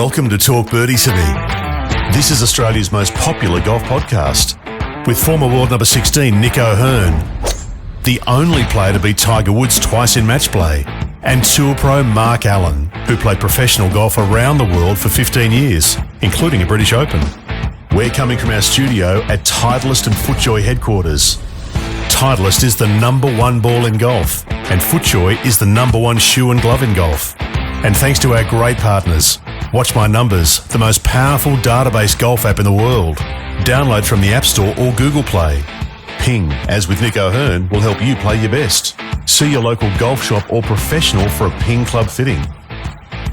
Welcome to Talk Birdie-tome. This is Australia's most popular golf podcast, with former world number 16 Nico, the only player to beat Tiger Woods twice in match play, and Tour Pro Mark Allen, who played professional golf around the world for 15 years, including a British Open. We're coming from our studio at Titleist and FootJoy headquarters. Titleist is the #1 ball in golf, and FootJoy is the #1 shoe and glove in golf. And thanks to our great partners, Watch My Numbers, the most powerful database golf app in the world. Download from the App Store or Google Play. Ping, as with Nico Hearn, will help you play your best. See your local golf shop or professional for a Ping Club fitting.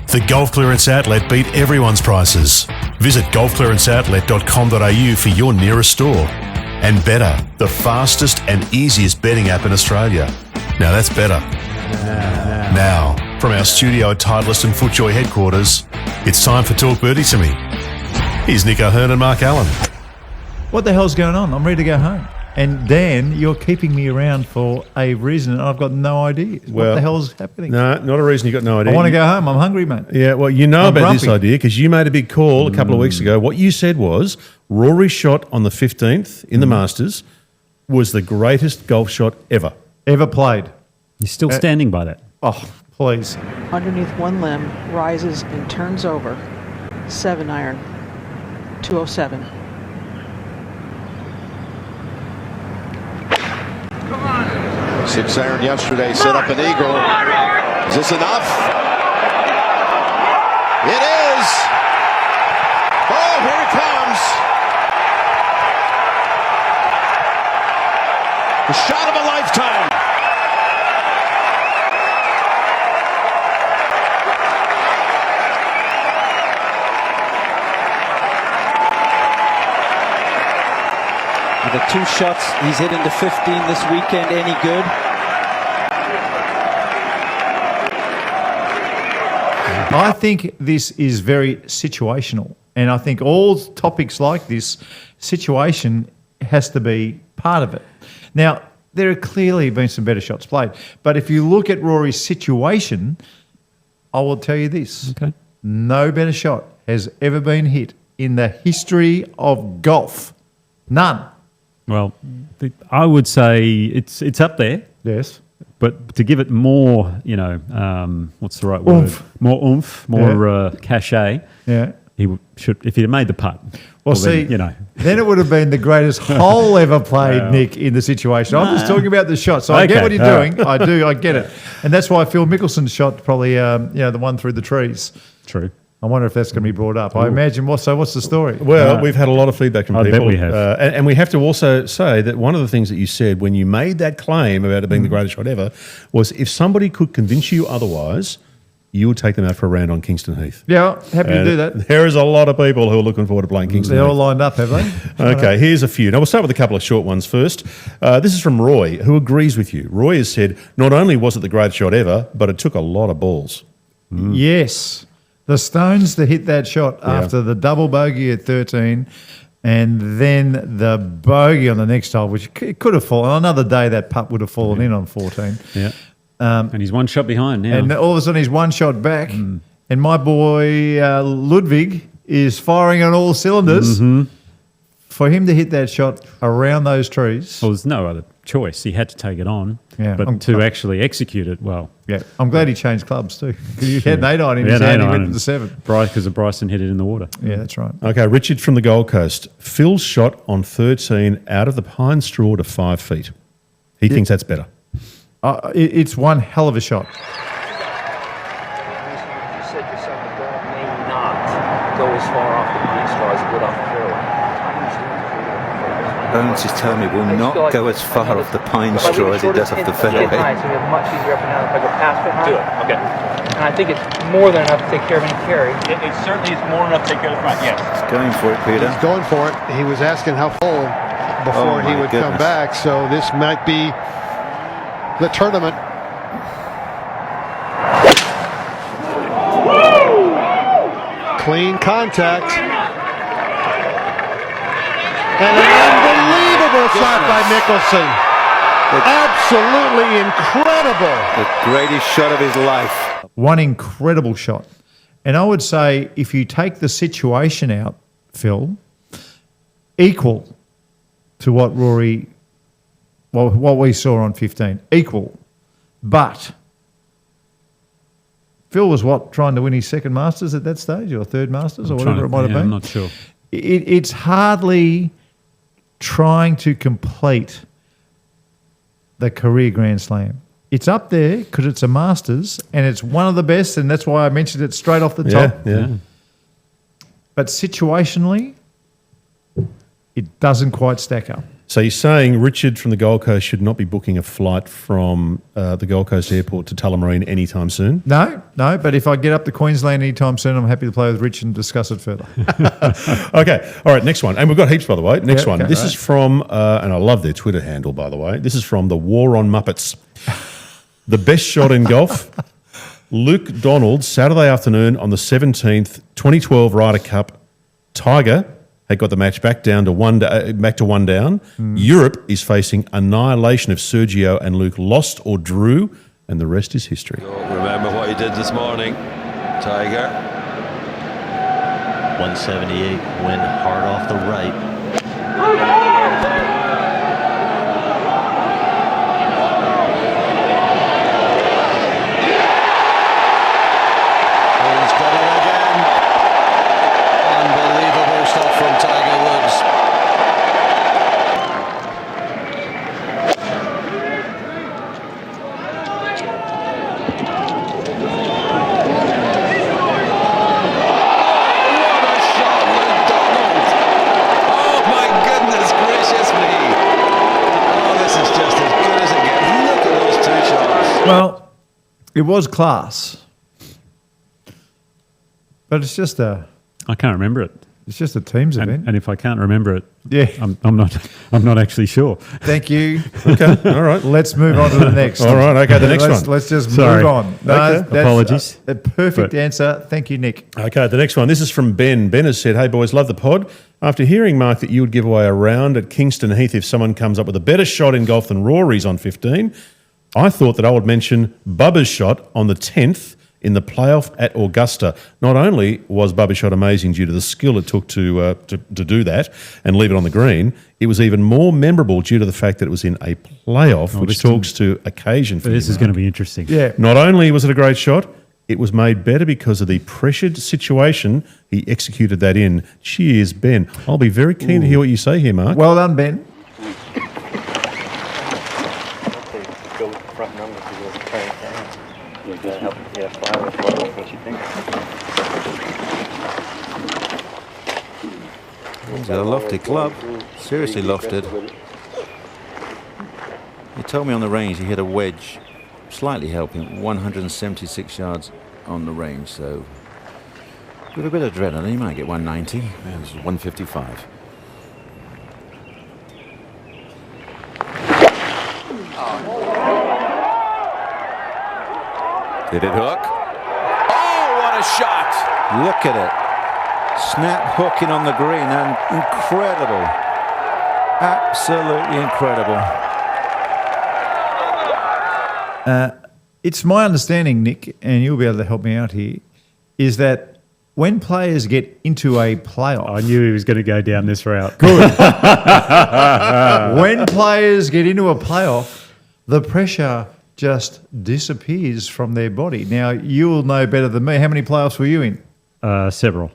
The Golf Clearance Outlet beat everyone's prices. Visit golfclearanceoutlet.com.au for your nearest store. And Better, the fastest and easiest betting app in Australia. Now that's better. Now, from our studio at Titleist and FootJoy headquarters, it's time for Talk Birdie-tome. Here's Nico Hearn and Mark Allen. What the hell's going on? I'm ready to go home. And Dan, you're keeping me around for a reason, and I've got no idea. What the hell's happening? No, not a reason you got no idea. I want to go home. I'm hungry, mate. Yeah, well, you know about this idea because you made a big call a couple of weeks ago. What you said was Rory's shot on the 15th in the Masters was the greatest golf shot ever. Ever played. You're still standing by that? Oh, please. Underneath one limb, rises and turns over. 7-iron, 207. Come on. 6-iron yesterday, set up an eagle. Is this enough? It is. Oh, here it comes. The shot of a lifetime. The 2 shots he's hit into 15 this weekend, any good? I think this is very situational. And I think all topics like this, situation has to be part of it. Now, there have clearly been some better shots played. But if you look at Rory's situation, I will tell you this. Okay. No better shot has ever been hit in the history of golf. None. Well, I would say it's up there. Yes. But to give it more, what's the right word? More oomph, more cachet. Yeah. He should, if he'd have made the putt. Well, see, then it would have been the greatest hole ever played, Nick, in the situation. I'm just talking about the shot. So I get what you're doing. I do. I get it. And that's why Phil Mickelson's shot probably, the one through the trees. True. I wonder if that's going to be brought up. I imagine. What's the story? Well, we've had a lot of feedback from people. I bet we have. And we have to also say that one of the things that you said when you made that claim about it being the greatest shot ever was if somebody could convince you otherwise, you would take them out for a round on Kingston Heath. Yeah, happy to do that. There is a lot of people who are looking forward to playing Kingston Heath. They're all lined up, have they? Okay, here's a few. Now, we'll start with a couple of short ones first. This is from Roy, who agrees with you. Roy has said, not only was it the greatest shot ever, but it took a lot of balls. Yes. The stones that hit that shot after the double bogey at 13 and then the bogey on the next hole, which it could have fallen. On another day, that putt would have fallen in on 14. Yeah. And he's 1 shot behind now. And all of a sudden, he's 1 shot back. And my boy Ludwig is firing on all cylinders. For him to hit that shot around those trees. Well, there's no other choice. He had to take it on. Yeah. But to actually execute it, well. Yeah. I'm glad he changed clubs too. He had an 8-iron in his hand. He went to the 7. Because of Bryson hit it in the water. Yeah, that's right. Okay, Richard from the Gold Coast. Phil's shot on 13 out of the pine straw to 5 feet. He thinks that's better. It's one hell of a shot. You said yourself the ball may not go as far off the pine straw as it would off the fairway. Bones is telling me will not go as far off the pine straw as it does off the fairway. So we have much easier up and down if I go past it. Do it. Okay. And I think it's more than enough to take care of any carry. It certainly is more enough to take care of the front, yes. He's going for it, Peter. He's going for it. He was asking how full before he would come back, so this might be the tournament. Clean contact. And an unbelievable shot by Mickelson. Absolutely incredible. The greatest shot of his life. One incredible shot. And I would say if you take the situation out, Phil, equal to what Rory, what we saw on 15, equal. But Phil was trying to win his second Masters at that stage, or third Masters, or whatever it might have been? I'm not sure. It's hardly trying to complete the career Grand Slam. It's up there because it's a Masters and it's one of the best, and that's why I mentioned it straight off the top. Yeah. But situationally, it doesn't quite stack up. So you're saying Richard from the Gold Coast should not be booking a flight from the Gold Coast airport to Tullamarine anytime soon? No, but if I get up to Queensland anytime soon, I'm happy to play with Rich and discuss it further. Okay, all right, next one. And we've got heaps, by the way. Next one. Okay, This is from, and I love their Twitter handle, by the way. This is from the War on Muppets. The best shot in golf, Luke Donald, Saturday afternoon on the 17th, 2012 Ryder Cup. Tiger had got the match back to one down. Europe is facing annihilation if Sergio and Luke lost or drew, and the rest is history. Remember what he did this morning, Tiger. 178, win hard off the right. He's got it again. Unbelievable stuff from Tiger Woods. Well, it was class, but it's just a remember it. It's just a teams event. And if I can't remember it, yeah, I'm not actually sure. Thank you. Okay, all right. Let's move on to the next. All right, okay, the next one. Let's just Sorry. move on. No, Okay. that's Apologies. A perfect answer. Thank you, Nick. Okay, the next one. This is from Ben. Ben has said, "Hey boys, love the pod. After hearing, Mark, that you would give away a round at Kingston Heath if someone comes up with a better shot in golf than Rory's on 15, I thought that I would mention Bubba's shot on the 10th in the playoff at Augusta. Not only was Bubba's shot amazing due to the skill it took to do that and leave it on the green, it was even more memorable due to the fact that it was in a playoff, which talks to occasion for This you, is going to be interesting. Yeah. Not only was it a great shot, it was made better because of the pressured situation he executed that in. Cheers, Ben. I'll be very keen to hear what you say here, Mark. Well done, Ben. He's got a lofty club, seriously lofted. He told me on the range he hit a wedge, slightly helping, 176 yards on the range, so with a bit of adrenaline he might get 190. Yeah, this is 155. Did it hook? Oh, what a shot! Look at it. Snap hooking on the green, and incredible. Absolutely incredible. It's my understanding, Nick, and you'll be able to help me out here, is that when players get into a playoff... I knew he was going to go down this route. Good. When players get into a playoff, the pressure just disappears from their body. Now, you'll know better than me. How many playoffs were you in? Several.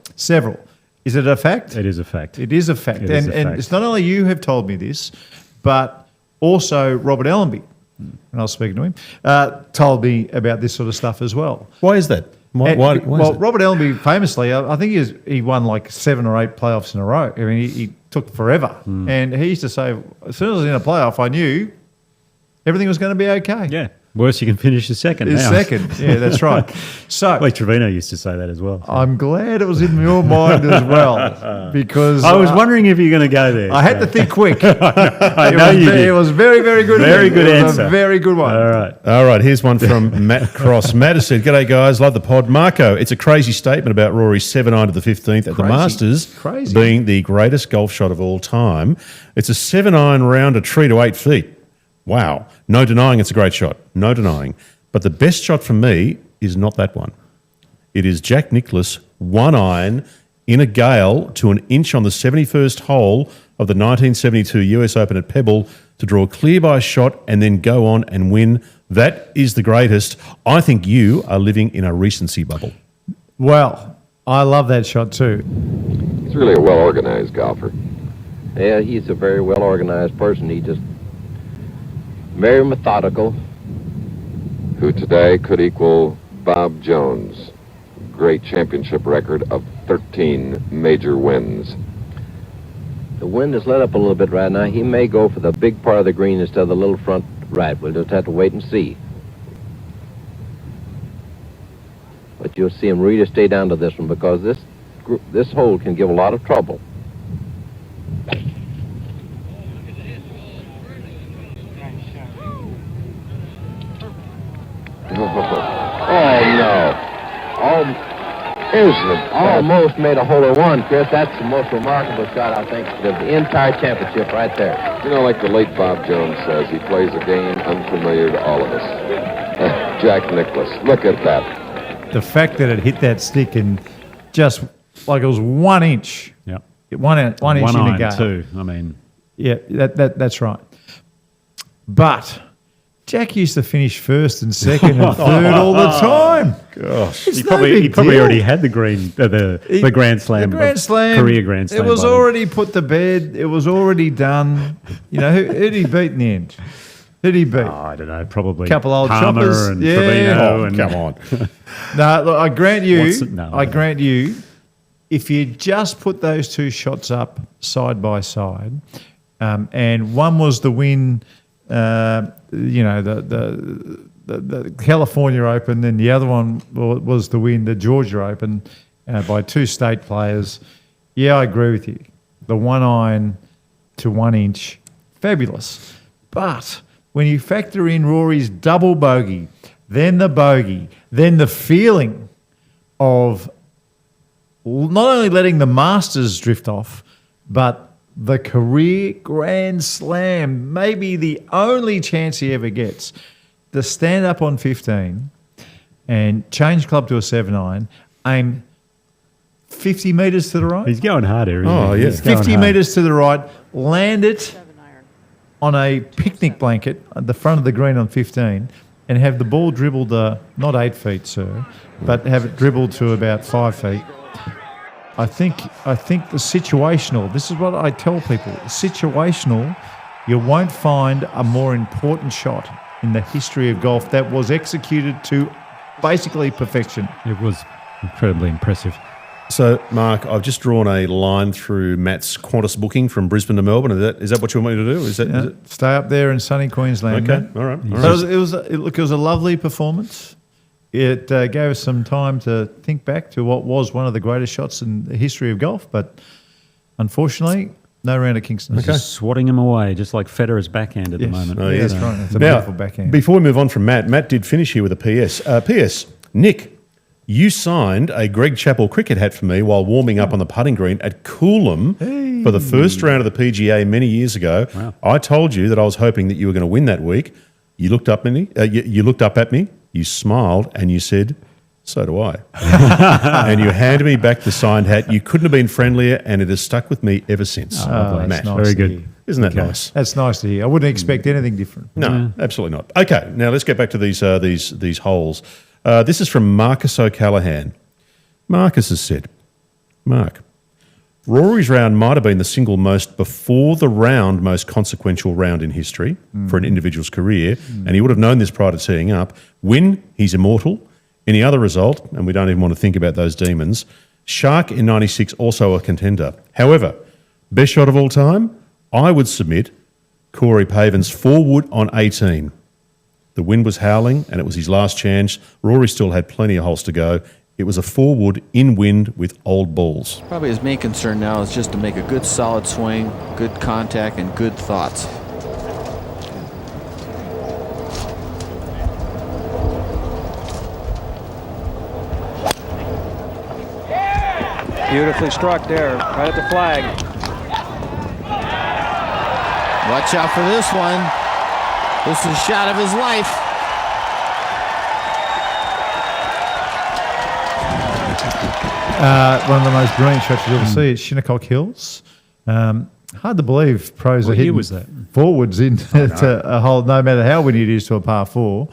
Is it a fact? It is a fact. It is a fact. It is And a fact. it's not only you have told me this, but also Robert Allenby, and I was speaking to him, told me about this sort of stuff as well. Why is that? Why is that? Robert Allenby famously, I think he won like 7 or 8 playoffs in a row. I mean, he took forever. And he used to say, as soon as I was in a playoff, I knew everything was going to be okay. Yeah. Worse, you can finish the second now. Yeah, that's right. So Lee Trevino used to say that as well. So. I'm glad it was in your mind as well, because I was wondering if you're going to go there. I had to think quick. I know you did. It was very, very good. Very good It was answer. a very good one. All right, here's one from Matt Cross. Matt has said, "G'day guys, love the pod. Marco, it's a crazy statement about Rory's 7-iron to the 15th at the Masters being the greatest golf shot of all time. It's a 7-iron round a tree to 8 feet. Wow. No denying it's a great shot. No denying. But the best shot for me is not that one. It is Jack Nicklaus, 1 iron, in a gale to an inch on the 71st hole of the 1972 US Open at Pebble to draw clear by a shot and then go on and win. That is the greatest. I think you are living in a recency bubble. Well, I love that shot too. He's really a well-organized golfer. Yeah, he's a very well-organized person. He just very methodical. Who today could equal Bob Jones' great championship record of 13 major wins. The wind has let up a little bit right now. He may go for the big part of the green instead of the little front right. We'll just have to wait and see. But you'll see him really stay down to this one because this hole can give a lot of trouble. Oh no. Almost made a hole-in-one, Chris. That's the most remarkable shot, I think, of the entire championship right there. You know, like the late Bob Jones says, he plays a game unfamiliar to all of us. Jack Nicklaus, look at that. The fact that it hit that stick and just like it was 1 inch. Yeah. One inch in the gale. Too. I mean. Yeah, that's right. But Jack used to finish first and second and third all the time. Gosh, he probably already had the Grand Slam, career Grand Slam. It was already put to bed. It was already done. You know, who'd he beat in the end? Who'd he beat? Oh, I don't know. Probably a couple old Palmer choppers and yeah. Trevino. Come on. No, look, I grant you. If you just put those two shots up side by side, and one was the win. You know, the California Open, then the other one was the win, the Georgia Open, by two state players. Yeah, I agree with you. The 1 iron to 1 inch, fabulous. But when you factor in Rory's double bogey, then the feeling of not only letting the Masters drift off, but the career Grand Slam, maybe the only chance he ever gets, to stand up on 15 and change club to a 7-iron, aim 50 metres to the right. He's going hard here, isn't he? Yeah. 50 metres to the right, land it on a picnic blanket at the front of the green on 15 and have the ball dribbled, not 8 feet, sir, but have it dribbled to about 5 feet. I think the situational, this is what I tell people, situational, you won't find a more important shot in the history of golf that was executed to basically perfection. It was incredibly impressive. So, Mark, I've just drawn a line through Matt's Qantas booking from Brisbane to Melbourne. Is that what you want me to do? Is it? Stay up there in sunny Queensland. Okay, mate. all right. So it was a lovely performance. It gave us some time to think back to what was one of the greatest shots in the history of golf, but unfortunately, no round at Kingston. Just swatting him away, just like Federer's backhand at the moment. Oh, yes, right. It's a beautiful backhand. Before we move on from Matt did finish here with a PS. PS, Nick, you signed a Greg Chappell cricket hat for me while warming up on the putting green at Coolum for the first round of the PGA many years ago. Wow. I told you that I was hoping that you were going to win that week. You looked up at me. You looked up at me. You smiled and you said, "So do I." And you handed me back the signed hat. You couldn't have been friendlier, and it has stuck with me ever since. Matt, nice. Very good. Isn't that nice? That's nice to hear. I wouldn't expect anything different. No, absolutely not. Okay, now let's get back to these holes. This is from Marcus O'Callaghan. Marcus has said, Mark, Rory's round might have been the single most before the round most consequential round in history for an individual's career, and he would have known this prior to teeing up. Win, he's immortal. Any other result, and we don't even want to think about those demons. Shark in 96, also a contender. However, best shot of all time, I would submit Corey Paven's 4-wood on 18. The wind was howling, and it was his last chance. Rory still had plenty of holes to go. It was a 4-wood in wind with old balls. Probably his main concern now is just to make a good solid swing, good contact, and good thoughts. Beautifully struck there, right at the flag. Watch out for this one. This is a shot of his life. One of the most brilliant shots you'll ever see at Shinnecock Hills. Hard to believe pros What are year hitting was that? forwards into a hole, no matter how windy it is, to a par 4.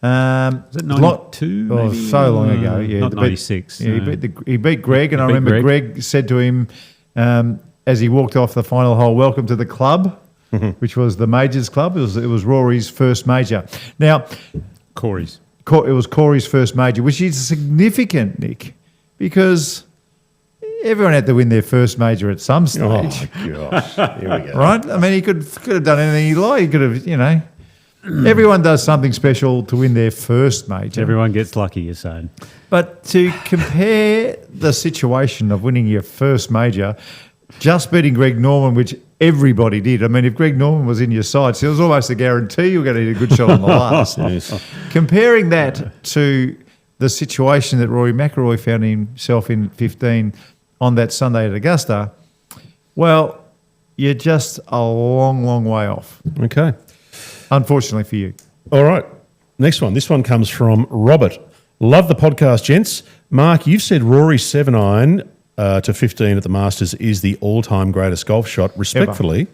Was it 92? Oh, maybe? so long ago. Yeah, Not 96. Yeah, no. he beat Greg, and I remember Greg said to him as he walked off the final hole, "Welcome to the club," which was the Majors Club. It was Rory's first major. Now, Corey's. It was Corey's first major, which is significant, Nick, because everyone had to win their first major at some stage. Oh, gosh. Here we go. Right? I mean, he could have done anything he liked. He could have, everyone does something special to win their first major. Everyone gets lucky, you're saying. But to compare the situation of winning your first major, just beating Greg Norman, which everybody did. I mean, if Greg Norman was in your sights, it was almost a guarantee you were going to hit a good shot on the last. Yes. Comparing that to the situation that Rory McIlroy found himself in 15 on that Sunday at Augusta, well, you're just a long, long way off. Okay. Unfortunately for you. All right. Next one. This one comes from Robert. Love the podcast, gents. Mark, you've said Rory's 7-iron to 15 at the Masters is the all-time greatest golf shot. Respectfully,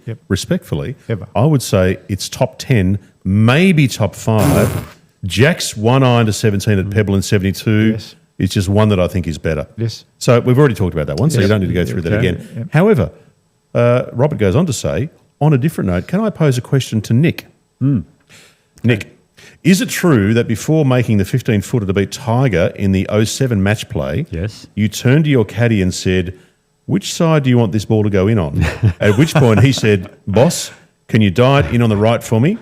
Ever. I would say it's top 10, maybe top 5. Jack's 1-iron to 17 at Pebble in 72 is just one that I think is better. Yes. So we've already talked about that one, so you don't need to go through that again. Yep. However, Robert goes on to say, on a different note, can I pose a question to Nick? Nick, is it true that before making the 15-footer to beat Tiger in the 07 match play, you turned to your caddy and said, which side do you want this ball to go in on? At which point he said, boss, can you dive in on the right for me?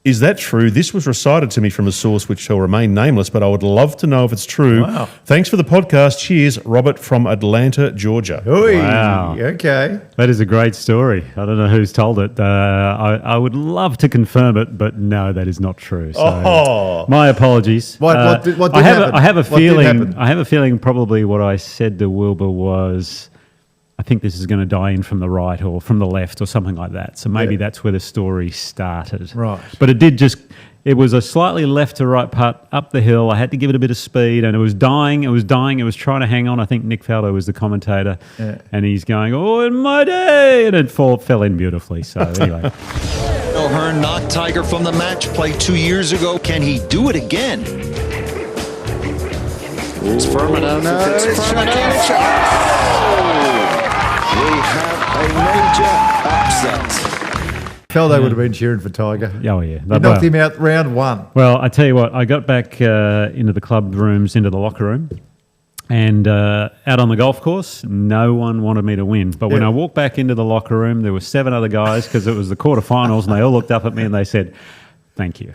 Is that true? This was recited to me from a source which shall remain nameless, but I would love to know if it's true. Wow. Thanks for the podcast. Cheers, Robert from Atlanta, Georgia. Wow. Okay. That is a great story. I don't know who's told it. I would love to confirm it, but no, that is not true. So my apologies. What did happen? I have a What did happen? feeling. I have a feeling probably what I said to Wilbur was, I think this is going to die in from the right or from the left or something like that. So maybe that's where the story started. Right. But it was a slightly left to right putt up the hill. I had to give it a bit of speed and it was dying. It was trying to hang on. I think Nick Faldo was the commentator and he's going, oh, in my day. And it fell in beautifully. So anyway. O'Hearn knocked Tiger from the match play 2 years ago. Can he do it again? It's Firmino. No, it's Firmino. We have a major upset. Faldo would have been cheering for Tiger. Oh, yeah. He knocked him out round 1. Well, I tell you what, I got back into the club rooms, into the locker room, and out on the golf course, no one wanted me to win. But when I walked back into the locker room, there were 7 other guys because it was the quarterfinals, and they all looked up at me and they said, thank you.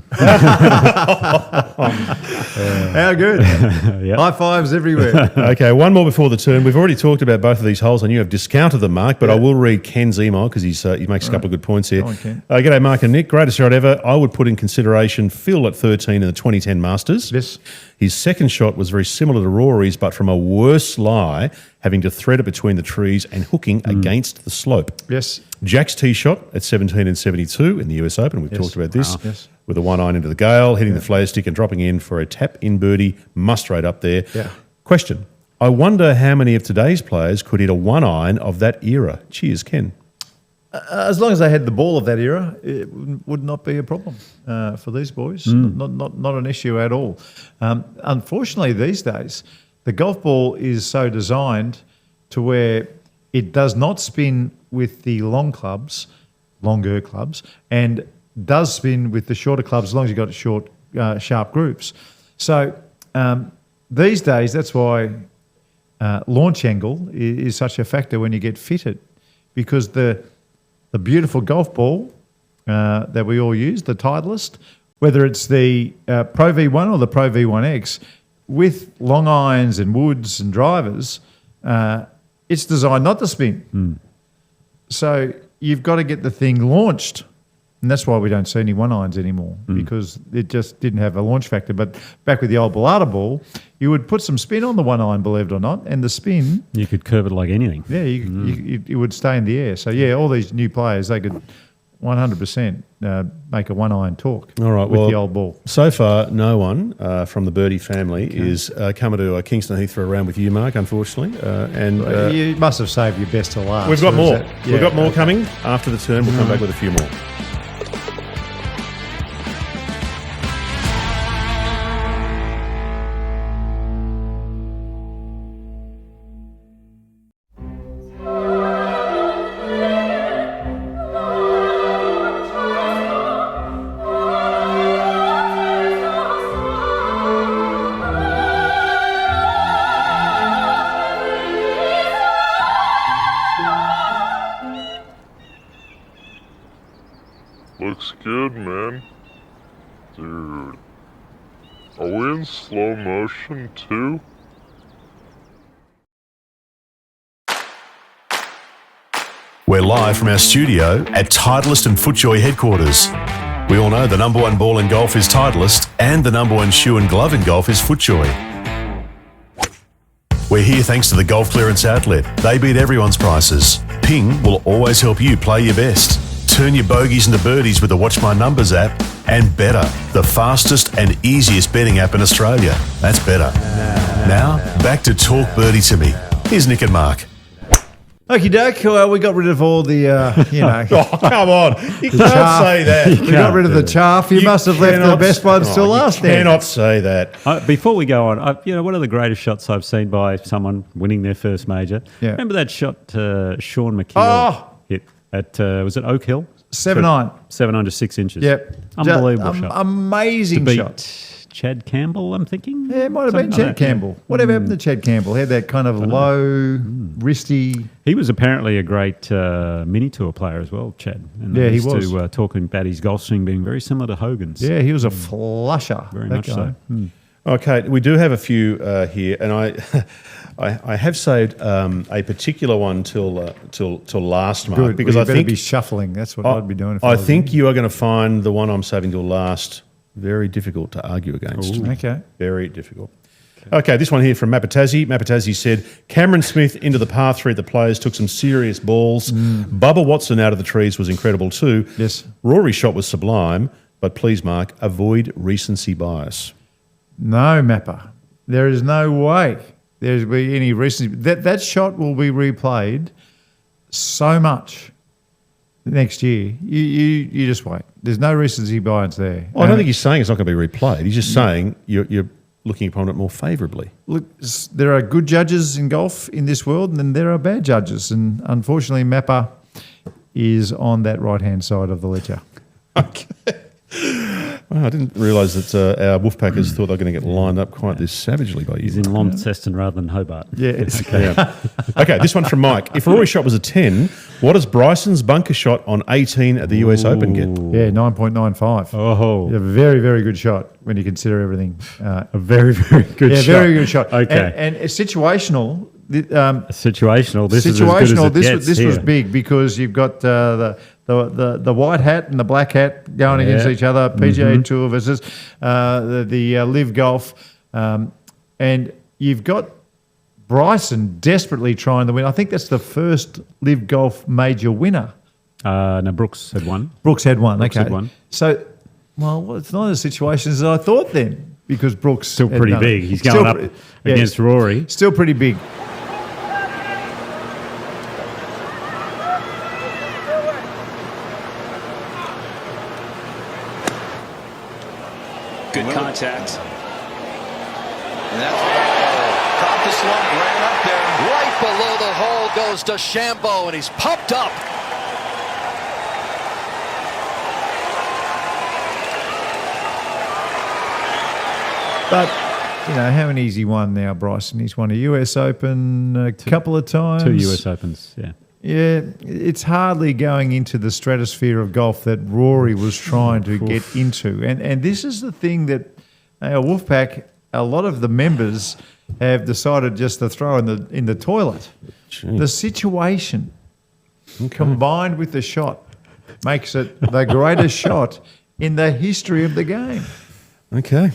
How good. High fives everywhere. Okay, one more before the turn. We've already talked about both of these holes and you have discounted them, Mark, but I will read Ken's email because he makes a couple of good points here. Go on, Ken. G'day, Mark and Nick. Greatest shot ever. I would put in consideration Phil at 13 in the 2010 Masters. Yes. His second shot was very similar to Rory's, but from a worse lie, having to thread it between the trees and hooking against the slope. Yes. Jack's tee shot at 17 and 72 in the US Open. We've talked about this. Wow. Yes. With a 1-iron into the gale, hitting the flare stick and dropping in for a tap-in birdie, must rate up there. Yeah. Question. I wonder how many of today's players could hit a 1-iron of that era. Cheers, Ken. As long as they had the ball of that era, it would not be a problem for these boys. Not an issue at all. Unfortunately, these days, the golf ball is so designed to where it does not spin with the longer clubs, and does spin with the shorter clubs as long as you've got short, sharp groups. So these days, that's why launch angle is such a factor when you get fitted, because the beautiful golf ball that we all use, the Titleist, whether it's the Pro V1 or the Pro V1X, with long irons and woods and drivers, it's designed not to spin. So you've got to get the thing launched. And that's why we don't see any 1-irons anymore, because it just didn't have a launch factor. But back with the old Ballata ball, you would put some spin on the 1-iron, believe it or not, and the spin... You could curve it like anything. Yeah, it would stay in the air. So, yeah, all these new players, they could 100% make a one-iron talk All right, with well, the old ball. So far, no one from the Birdie family is coming to Kingston Heath for a round with you, Mark, unfortunately. You must have saved your best to last. We've got Or is more. that- We've got more okay. coming after the turn. We'll come back with a few more. Looks good, man. Dude. Are we in slow motion, too? We're live from our studio at Titleist and FootJoy headquarters. We all know the number one ball in golf is Titleist and the number one shoe and glove in golf is FootJoy. We're here thanks to the Golf Clearance Outlet. They beat everyone's prices. Ping will always help you play your best. Turn your bogeys into birdies with the Watch My Numbers app, and Better, the fastest and easiest betting app in Australia. That's better. Now, back to Talk Birdie to Me. Here's Nick and Mark. Okie doke. Well, we got rid of all the, Oh, come on. You the can't chaff. say that. We got rid of the chaff. You must have left the best ones till last You then. cannot say that. Before we go on, one of the greatest shots I've seen by someone winning their first major. Yeah. Remember that shot Sean McKeel hit at, was it Oak Hill? 7-9. 7 to 6 inches. Yep. Unbelievable shot. Amazing to beat shot. Chad Campbell, I'm thinking? Yeah, it might have been Something like Chad that, yeah. Campbell. Whatever happened to Chad Campbell? He had that kind of low, wristy. He was apparently a great mini tour player as well, Chad. And Yeah, he used was. to talking about his golf swing being very similar to Hogan's. Yeah, he was a flusher. Very that much guy. so. Okay, we do have a few here, and I have saved a particular one till last, Mark, Good. because Well, I you think better be shuffling. That's what I'd be doing. If I was think you. you are going to find the one I'm saving till last very difficult to argue against. Ooh. Okay. Very difficult. Okay, this one here from Mapatazzi. Mapatazzi said, Cameron Smith into the par 3 at the Players took some serious balls. Bubba Watson out of the trees was incredible too. Yes. Rory's shot was sublime, but please, Mark, avoid recency bias. No, Mapper. There is no way there's be any recency. That shot will be replayed so much next year. You just wait. There's no recency bias there. Well, I don't think he's saying it's not going to be replayed. He's just saying you're looking upon it more favourably. Look, there are good judges in golf in this world, and then there are bad judges. And unfortunately, Mapper is on that right-hand side of the ledger. Okay. Well, I didn't realise that our Wolfpackers thought they were going to get lined up quite this savagely by you. He's in Launceston rather than Hobart. Yeah. Okay. Okay, this one from Mike. If Rory's shot was a 10, what does Bryson's bunker shot on 18 at the US Open get? Yeah, 9.95. Oh. A very, very good shot when you consider everything. A very, very good shot. Yeah, very good shot. Okay. And it's situational. Situational. This is as good as it gets This here. was big because you've got the white hat and the black hat going against each other. PGA Tour versus the Live Golf, and you've got Bryson desperately trying to win. I think that's the first Live Golf major winner. No, Brooks had one. Brooks had one. Brooks Okay, had one. So, well, it's not as situation as I thought then because Brooks Still had pretty done it. big. He's going up against Rory. Still pretty big. Good contact. And that's caught the slump, ran up there. Right below the hole goes to Shambo, and he's pumped up. But, how many has he won now, Bryson? He's won a US Open a couple of times. 2 US Opens, yeah. Yeah, it's hardly going into the stratosphere of golf that Rory was trying to get into. And this is the thing that our Wolfpack, a lot of the members have decided just to throw in the toilet. Gee. The situation combined with the shot makes it the greatest shot in the history of the game. Okay.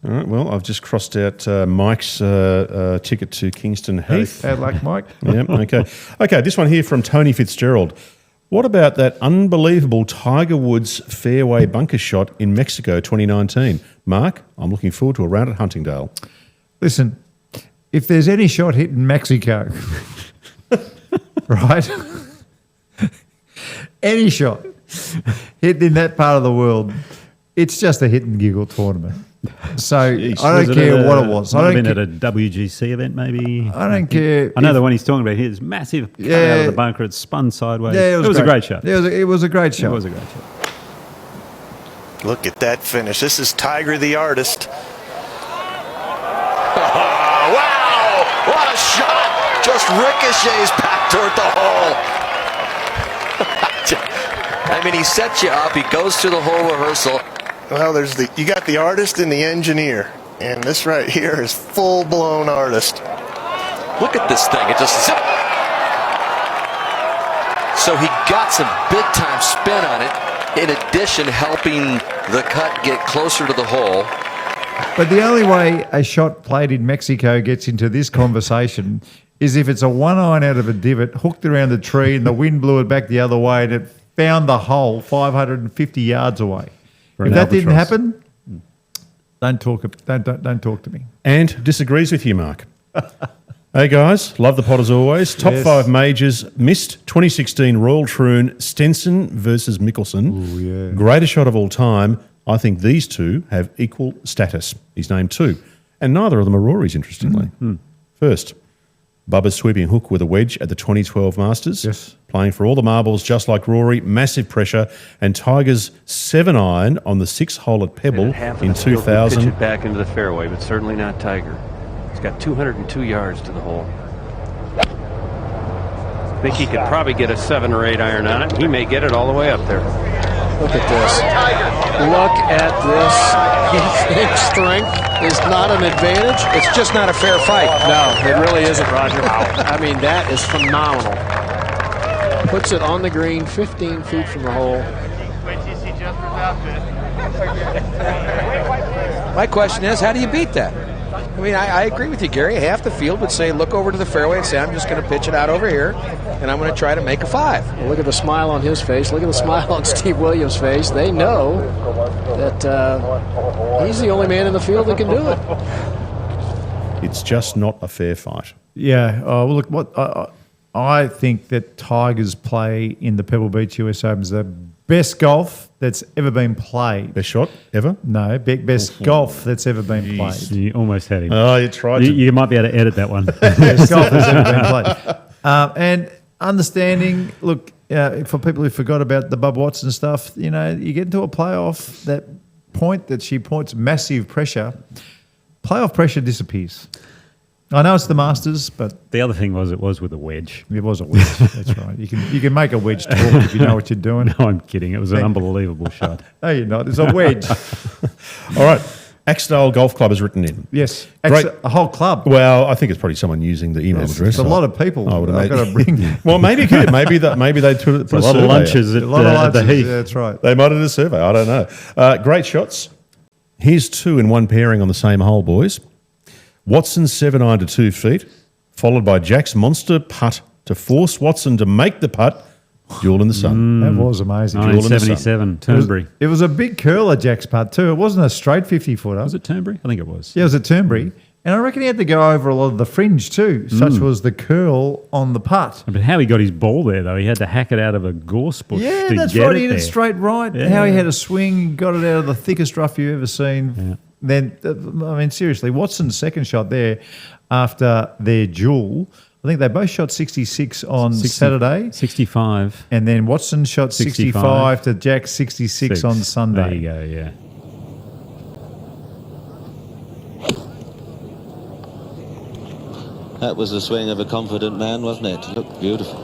All right, well, I've just crossed out Mike's ticket to Kingston Heath. Bad luck, Mike. Yep, okay. Okay, this one here from Tony Fitzgerald. What about that unbelievable Tiger Woods fairway bunker shot in Mexico 2019? Mark, I'm looking forward to a round at Huntingdale. Listen, if there's any shot hit in Mexico, right? Any shot hit in that part of the world, it's just a hit and giggle tournament. So I don't care what it was. I don't been at a WGC event, maybe. I don't care. I know the one he's talking about here is massive. Cut out of the bunker. It spun sideways. Yeah, it was a great shot. It was a great shot. It was a great shot. Look at that finish. This is Tiger the artist. Wow! What a shot! Just ricochets back toward the hole. I mean, he sets you up. He goes through the whole rehearsal. Well, you got the artist and the engineer, and this right here is full-blown artist. Look at this thing. It just zip. So he got some big-time spin on it, in addition helping the cut get closer to the hole. But the only way a shot played in Mexico gets into this conversation is if it's a one-iron out of a divot, hooked around the tree, and the wind blew it back the other way, and it found the hole 550 yards away. If that didn't happen, don't talk to me. And disagrees with you, Mark. Hey, guys, love the pot as always. Top 5 majors missed. 2016 Royal Troon, Stenson versus Mickelson. Ooh, yeah. Greatest shot of all time. I think these two have equal status. He's named 2. And neither of them are Rory's, interestingly. First, Bubba's sweeping hook with a wedge at the 2012 Masters. Yes. Playing for all the marbles, just like Rory, massive pressure. And Tiger's 7-iron on the 6th hole at Pebble in 2000. Pitch it back into the fairway, but certainly not Tiger. He's got 202 yards to the hole. I think he could probably get a 7 or 8 iron on it. He may get it all the way up there. Look at this. Look at this. You think strength is not an advantage? It's just not a fair fight. No, it really isn't, Roger. I mean, that is phenomenal. Puts it on the green, 15 feet from the hole. My question is, how do you beat that? I mean, I agree with you, Gary. Half the field would say, look over to the fairway and say, I'm just going to pitch it out over here, and I'm going to try to make a 5. Well, look at the smile on his face. Look at the smile on Steve Williams' face. They know that he's the only man in the field that can do it. It's just not a fair fight. Yeah. Well, look, I think that Tiger's play in the Pebble Beach US Open is the best golf that's ever been played. Best shot ever? No, best golf that's ever been played. You almost had him. Oh, you tried to. You might be able to edit that one. Best golf that's ever been played. And understanding, look, for people who forgot about the Bubba Watson stuff, you get into a playoff, that point that she points massive pressure, playoff pressure disappears. I know it's the Masters, but the other thing was it was with a wedge. It was a wedge. That's right. You can make a wedge talk if you know what you're doing. No, I'm kidding. It was an unbelievable shot. No, you're not. It's a wedge. All right. Axdale Golf Club has written in. Yes. Great. A whole club. Well, I think it's probably someone using the email address. It's a lot of people. I would I've got to bring. Well, maybe you could. Maybe they put a lot of lunches at the Heath. Yeah, that's right. They might have did a survey. I don't know. Great shots. Here's 2 in one pairing on the same hole, boys. Watson's 7-iron to 2 feet, followed by Jack's monster putt to force Watson to make the putt. Duel in the sun. That was amazing. 1977, Turnberry. It was a big curler, Jack's putt too. It wasn't a straight 50-footer. Was it Turnberry? I think it was. Yeah, it was at Turnberry. And I reckon he had to go over a lot of the fringe too. Such was the curl on the putt. But how he got his ball there, though, he had to hack it out of a gorse bush. Yeah, to that's get right. it He hit there. it straight right. Yeah. How he had a swing, got it out of the thickest rough you've ever seen. Yeah. Then, I mean, seriously, Watson's second shot there after their duel, I think they both shot 66 on Saturday. 65. And then Watson shot 65 to Jack 66 on Sunday. There you go, yeah. That was the swing of a confident man, wasn't it? It looked beautiful.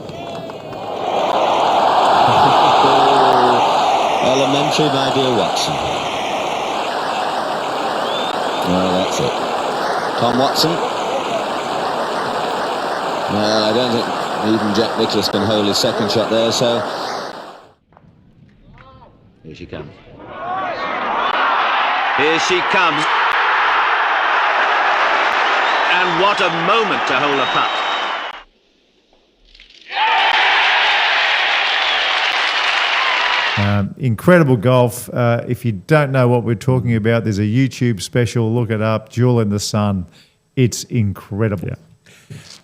Elementary, my dear Watson. Well, that's it. Tom Watson. Well, I don't think even Jack Nicklaus can hold his second shot there, so... Here she comes. Here she comes. And what a moment to hold a putt. Incredible golf. If you don't know what we're talking about, there's a YouTube special. Look it up. Duel in the Sun. It's incredible. Yeah.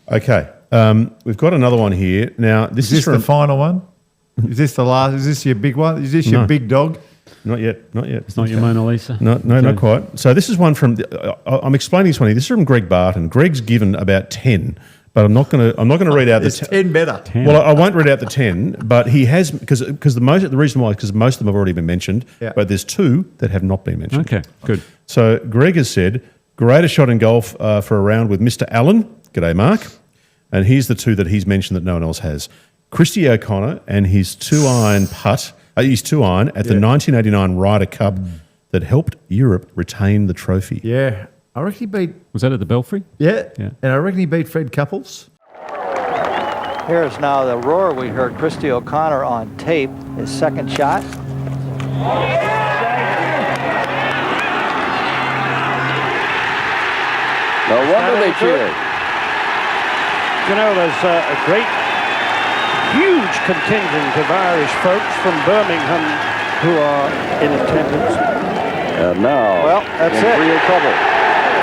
Okay. We've got another one here. Now, Is this the final one? Is this the last? Is this your big one? Is this your big dog? Not yet. It's not your Mona Lisa. No, not quite. So this is one from. I'm explaining this one here. This is from Greg Barton. Greg's given about 10, but I'm not going to read out the 10 better. 10. Well, I won't read out the 10, but he has because the reason why because most of them have already been mentioned, but there's 2 that have not been mentioned. Okay, good. So Greg has said greatest shot in golf for a round with Mr. Allen. G'day, Mark. And here's the 2 that he's mentioned that no one else has. Christy O'Connor and his 2-iron putt. His 2-iron at the 1989 Ryder Cup that helped Europe retain the trophy. Yeah. I reckon he beat... Was that at the Belfry? Yeah. And I reckon he beat Fred Couples. Here's now the roar. We heard Christy O'Connor on tape. His second shot. No wonder they cheered. You know, there's a great, huge contingent of Irish folks from Birmingham who are in attendance. And now, well, that's in real trouble.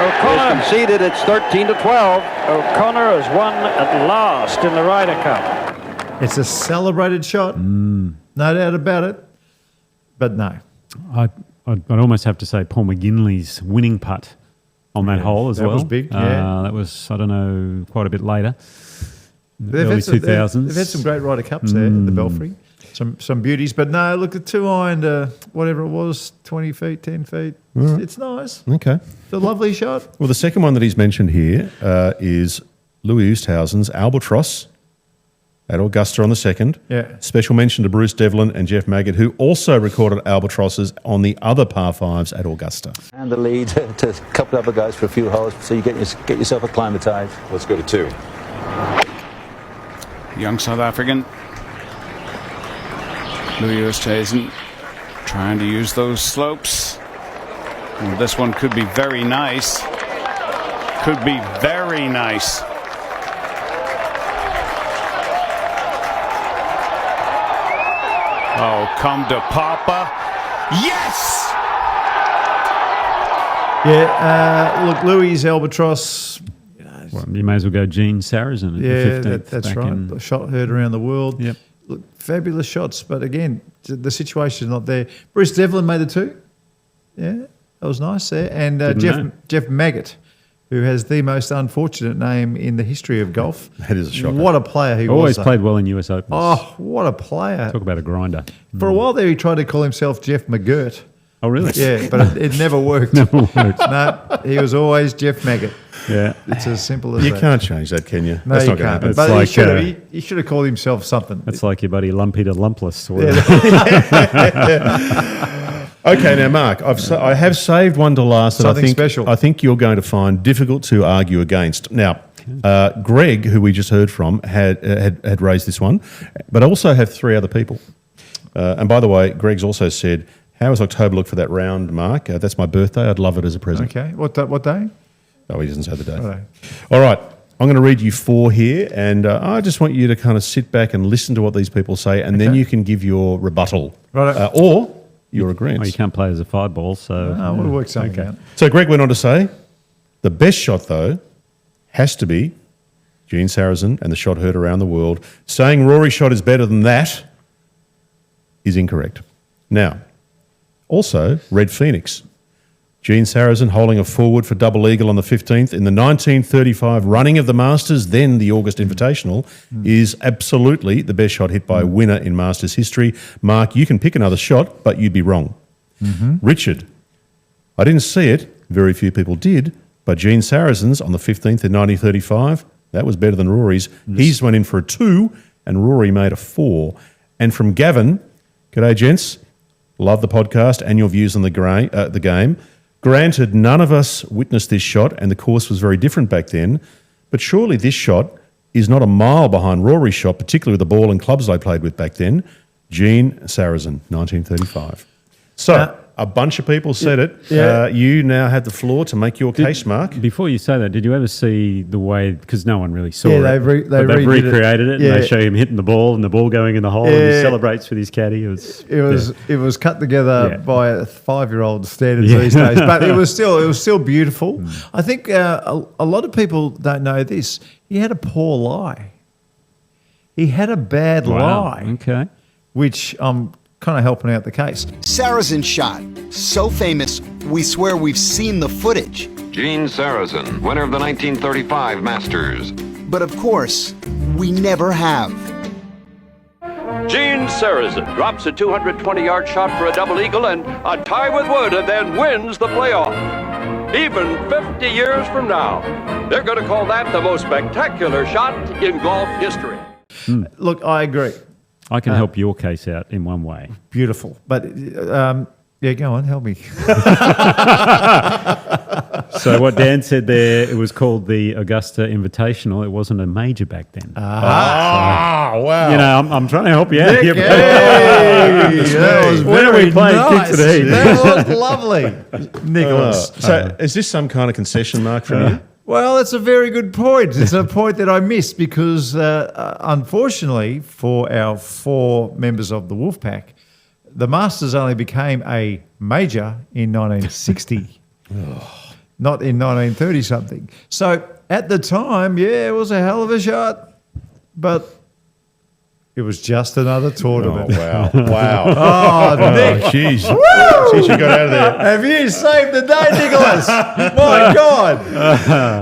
O'Connor He's conceded. It's 13-12. O'Connor has won at last in the Ryder Cup. It's a celebrated shot, no doubt about it. But no, I'd almost have to say Paul McGinley's winning putt on that hole as well. That was big, yeah. That was, I don't know, quite a bit later. They've Early 2000s. They've had some great Ryder Cups there at the Belfry. Some beauties. But no, look, the 2-iron, whatever it was, 20 feet, 10 feet. Right. It's nice. Okay. It's a lovely shot. Well, the second one that he's mentioned here is Louis Oosthuizen's Albatross at Augusta on the 2nd. Yeah. Special mention to Bruce Devlin and Jeff Maggott, who also recorded Albatrosses on the other par 5s at Augusta. And the lead to a couple of other guys for a few holes, so you get yourself acclimatized. Let's go to 2. Young South African, Louis Oosthuizen, trying to use those slopes. Well, this one could be very nice. Could be very nice. Oh, come to Papa. Yes! Yeah, look, Louis Albatross. Well, you may as well go Gene Sarazen at the 15th. That's right. The shot heard around the world. Yep. Look, fabulous shots, but again, the situation's not there. Bruce Devlin made the 2. Yeah, that was nice there. And Jeff Maggott, who has the most unfortunate name in the history of golf. That is a shocker. What a player he Always was. played well in US Opens. Oh, what a player. Talk about a grinder. For a while there, he tried to call himself Jeff McGirt. Oh, really? Yeah, but it never worked. Never worked. No, he was always Jeff Maggott. Yeah. It's as simple as You that. can't change that, can you? No, That's you not going to can't. happen. But like, he should have called himself something. That's like your buddy Lumpy to Lumpless. Or Okay, now, Mark, I have saved one to last that special. I think you're going to find difficult to argue against. Now, Greg, who we just heard from, had raised this one, but I also have 3 other people. And by the way, Greg's also said, how does October look for that round, Mark? That's my birthday. I'd love it as a present. Okay. What day? Oh, he doesn't say the day. Right. All right. I'm going to read you 4 here, and I just want you to kind of sit back and listen to what these people say, and then you can give your rebuttal. Right. Or your agreement. Well, you can't play as a 5-ball, so... we'll work something out. So Greg went on to say, the best shot, though, has to be Gene Sarazen and the shot heard around the world. Saying Rory's shot is better than that is incorrect. Now, also, Red Phoenix. Gene Sarazen holding a forward for double eagle on the 15th in the 1935 running of the Masters, then the August Invitational, is absolutely the best shot hit by a winner in Masters history. Mark, you can pick another shot, but you'd be wrong. Richard, I didn't see it, very few people did, but Gene Sarazen's on the 15th in 1935, that was better than Rory's. He's went in for a 2 and Rory made a 4. And from Gavin, g'day gents, love the podcast and your views on the game. Granted, none of us witnessed this shot and the course was very different back then, but surely this shot is not a mile behind Rory's shot, particularly with the ball and clubs they played with back then. Gene Sarazen, 1935. So, A bunch of people said it. Yeah. You now have the floor to make your case, Mark. Before you say that, did you ever see the way, because no one really saw Yeah, it, they've but they've redid it. recreated it, Yeah. and they show him hitting the ball and the ball going in the hole, and he celebrates with his caddy. It was cut together by a 5-year-old standards Yeah. these days, but it was still beautiful. I think a lot of people don't know this. He had a poor lie. He had a bad lie. Okay. Which I'm kind of helping out the case. Sarazen shot. So famous, we swear we've seen the footage. Gene Sarazen, winner of the 1935 Masters. But of course, we never have. Gene Sarazen drops a 220-yard shot for a double eagle and a tie with Wood, and then wins the playoff. Even 50 years from now, they're going to call that the most spectacular shot in golf history. Look, I agree. I can help your case out in one way. Beautiful. But, yeah, go on, help me. So what Dan said there, it was called the Augusta Invitational. It wasn't a major back then. Wow. You know, I'm trying to help you out Nick, here. that was When are we very playing nice. Kingston Heath? That was lovely, Nicklaus. So is this some kind of concession, Mark, from you? Well, it's a very good point. It's a point that I missed because, unfortunately, for our 4 members of the Wolfpack, the Masters only became a major in 1960, not in 1930-something. So at the time, it was a hell of a shot, but it was just another tournament. Oh, wow. Oh, Nick. Jeez. Jeez, you got out of there. Have you saved the day, Nicholas? My God.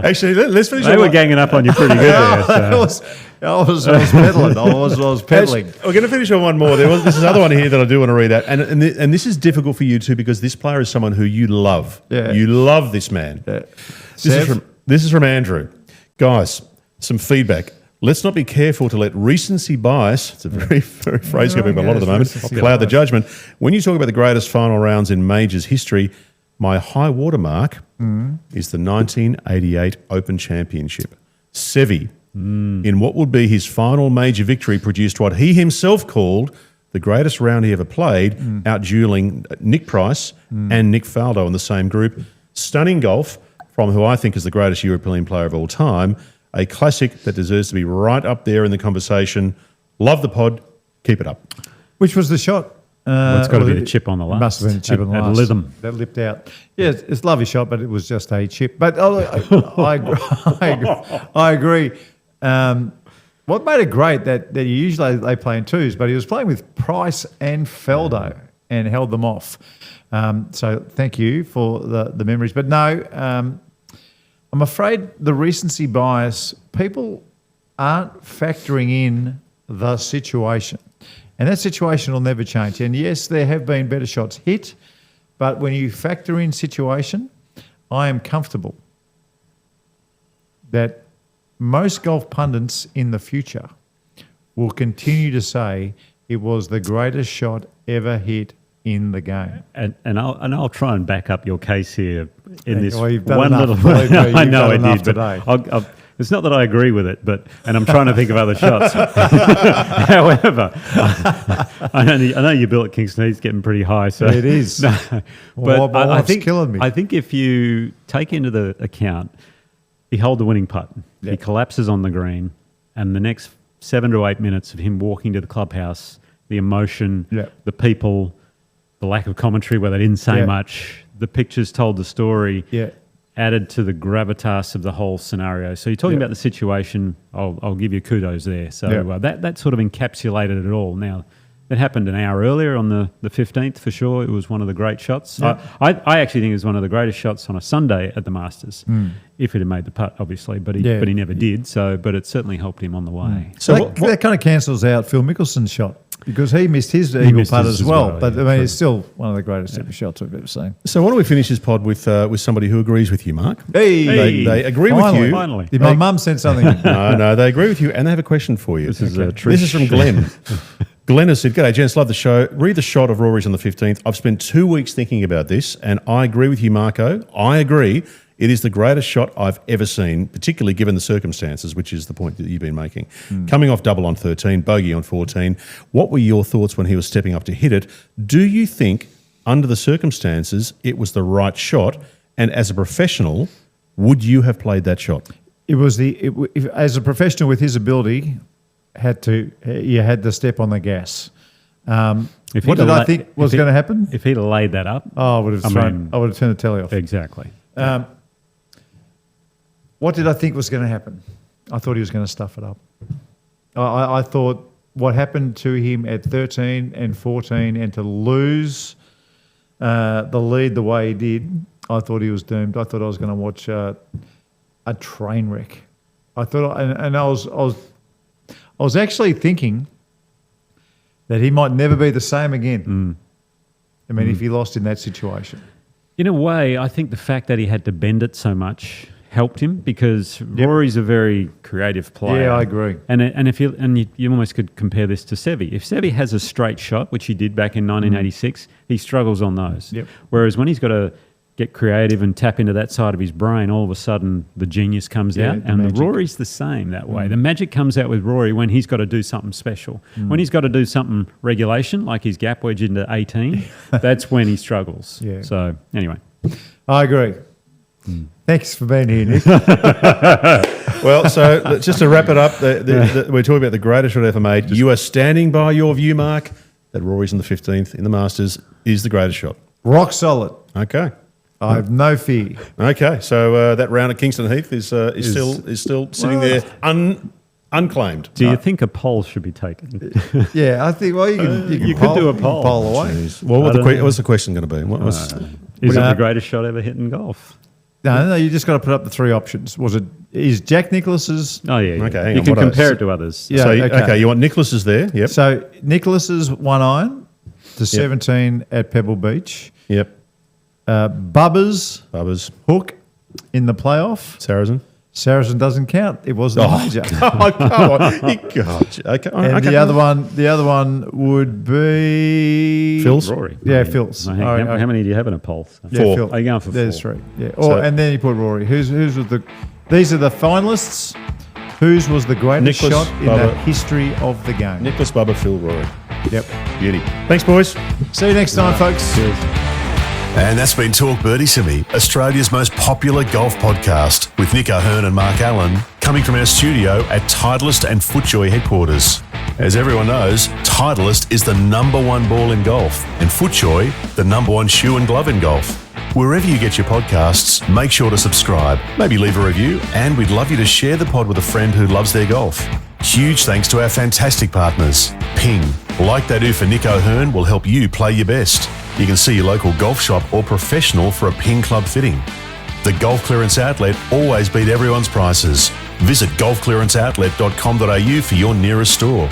Actually, let's finish. They were ganging up on you pretty good there. I was peddling. I was peddling. We're going to finish on one more. This is another one here that I do want to read out. And this is difficult for you too because this player is someone who you love. Yeah. You love this man. Yeah. This is from Andrew. Guys, some feedback. Let's not be careful to let recency bias, it's a very phrase going a lot at the moment, cloud the judgment. When you talk about the greatest final rounds in majors history, my high watermark is the 1988 Open Championship. Seve, in what would be his final major victory, produced what he himself called the greatest round he ever played, out-dueling Nick Price and Nick Faldo in the same group. Stunning golf from who I think is the greatest European player of all time. A classic that deserves to be right up there in the conversation. Love the pod. Keep it up. Which was the shot? Well, it's got to be the chip on the last. Must have been the chip on the last. Lytham. That lipped out. Yeah, it's a lovely shot, but it was just a chip. But I agree. What made it great that usually they play in twos, but he was playing with Price and Faldo and held them off. So thank you for the memories. But no, I'm afraid the recency bias, people aren't factoring in the situation. And that situation will never change. And yes, there have been better shots hit, but when you factor in situation, I am comfortable that most golf pundits in the future will continue to say it was the greatest shot ever hit in the game. And I'll try and back up your case here in this you've done one enough. little. Believe me, I you've know done I enough did, but today. it's not that I agree with it, and I'm trying to think of other shots. However, I know your bill at Kingston Heath getting pretty high, so it is. No, but my I wife's think killing me. I think if you take into the account, he held the winning putt, he collapses on the green, and the next 7 to 8 minutes of him walking to the clubhouse, the emotion, the people, the lack of commentary where they didn't say much, the pictures told the story, added to the gravitas of the whole scenario. So you're talking about the situation, I'll give you kudos there. So that sort of encapsulated it all. Now, it happened an hour earlier on the 15th for sure. It was one of the great shots. I actually think it was one of the greatest shots on a Sunday at the Masters, if it had made the putt, obviously, but he never did. So, but it certainly helped him on the way. So that kind of cancels out Phil Mickelson's shot because he missed his eagle putt as well. But I mean, it's still one of the greatest ever shots we've ever seen. So why don't we finish this pod with somebody who agrees with you, Mark? They agree with you. Finally. Did my mum send something? No, they agree with you, and they have a question for you. This is a This is from Glenn. Glenn has said, "G'day, gents, love the show. Read the shot of Rory's on the 15th. I've spent 2 weeks thinking about this, and I agree with you, Marco. I agree. It is the greatest shot I've ever seen, particularly given the circumstances, which is the point that you've been making. Coming off double on 13, bogey on 14. What were your thoughts when he was stepping up to hit it? Do you think under the circumstances, it was the right shot. And as a professional, would you have played that shot? It was as a professional with his ability, you had to step on the gas. What did I think was going to happen? If he'd have laid that up, I would have turned the telly off. Exactly. What did I think was going to happen? I thought he was going to stuff it up. I thought what happened to him at 13 and 14 and to lose the lead the way he did, I thought he was doomed. I thought I was going to watch a train wreck. I thought, and I was actually thinking that he might never be the same again. I mean, if he lost in that situation. In a way, I think the fact that he had to bend it so much helped him because Rory's a very creative player. Yeah, I agree. And you almost could compare this to Seve. If Seve has a straight shot, which he did back in 1986, he struggles on those. Yep. Whereas when he's got to get creative and tap into that side of his brain, all of a sudden the genius comes out. And Rory's the same that way. The magic comes out with Rory when he's got to do something special. When he's got to do something regulation, like his gap wedge into 18, that's when he struggles. Yeah. So anyway. I agree. Thanks for being here, Nick. Well, so just to wrap it up, we're talking about the greatest shot ever made. You are standing by your view, Mark, that Rory's in the 15th in the Masters is the greatest shot. Rock solid. Okay. I have no fear. Okay, so that round at Kingston Heath is still sitting there unclaimed. Do you think a poll should be taken? Yeah, I think. Well, you could do a poll. Away. Jeez. Well, what's the question going to be? Is it the greatest shot ever hit in golf? No, you just got to put up the three options. Is Jack Nicklaus's? Oh yeah. Okay, you can compare it to others. Yeah. So, okay, you want Nicklaus's there? Yep. So Nicklaus's 1 iron to 17 at Pebble Beach. Yep. Bubba's hook in the playoff. Sarazen doesn't count. It wasn't a major. Oh, come on. You gotcha. Okay. And the other one would be Phil's. Rory. Yeah, Phil's. How many do you have in a poll? Yeah, 4. Phil. Are you going for 4? There's 3. Yeah. And then you put Rory. Who's was the? These are the finalists. Whose was the greatest Nicklaus, shot in Bubba. the history of the game? Nicklaus, Bubba, Phil, Rory. Yep. Beauty. Thanks, boys. See you next time, folks. Cheers. And that's been Talk Birdie, Australia's most popular golf podcast with Nico Hearn and Mark Allen, coming from our studio at Titleist and FootJoy headquarters. As everyone knows, Titleist is the #1 ball in golf and FootJoy the #1 shoe and glove in golf. Wherever you get your podcasts, make sure to subscribe, maybe leave a review, and we'd love you to share the pod with a friend who loves their golf. Huge thanks to our fantastic partners. Ping, like they do for Nico Hearn, will help you play your best. You can see your local golf shop or professional for a Ping Club fitting. The Golf Clearance Outlet always beat everyone's prices. Visit golfclearanceoutlet.com.au for your nearest store.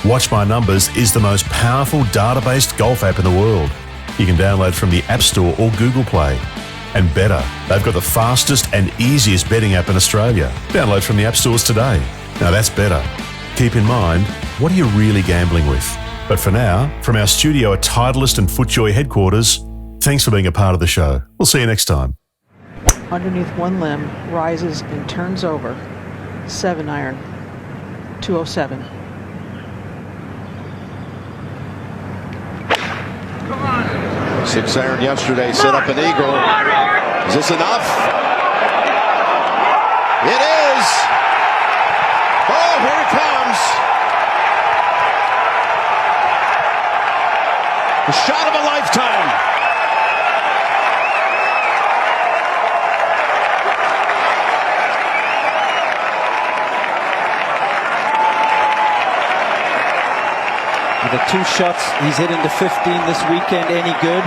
Watch My Numbers is the most powerful data-based golf app in the world. You can download from the App Store or Google Play. And better, they've got the fastest and easiest betting app in Australia. Download from the App Stores today. Now that's better. Keep in mind, what are you really gambling with? But for now, from our studio at Titleist and FootJoy headquarters, thanks for being a part of the show. We'll see you next time. Underneath one limb, rises and turns over. 7 iron, 207. Come on. 6 iron yesterday, set up an eagle. Is this enough? It is. Oh, here it comes. The shot of a lifetime. The 2 shots he's hit into 15 this weekend, any good?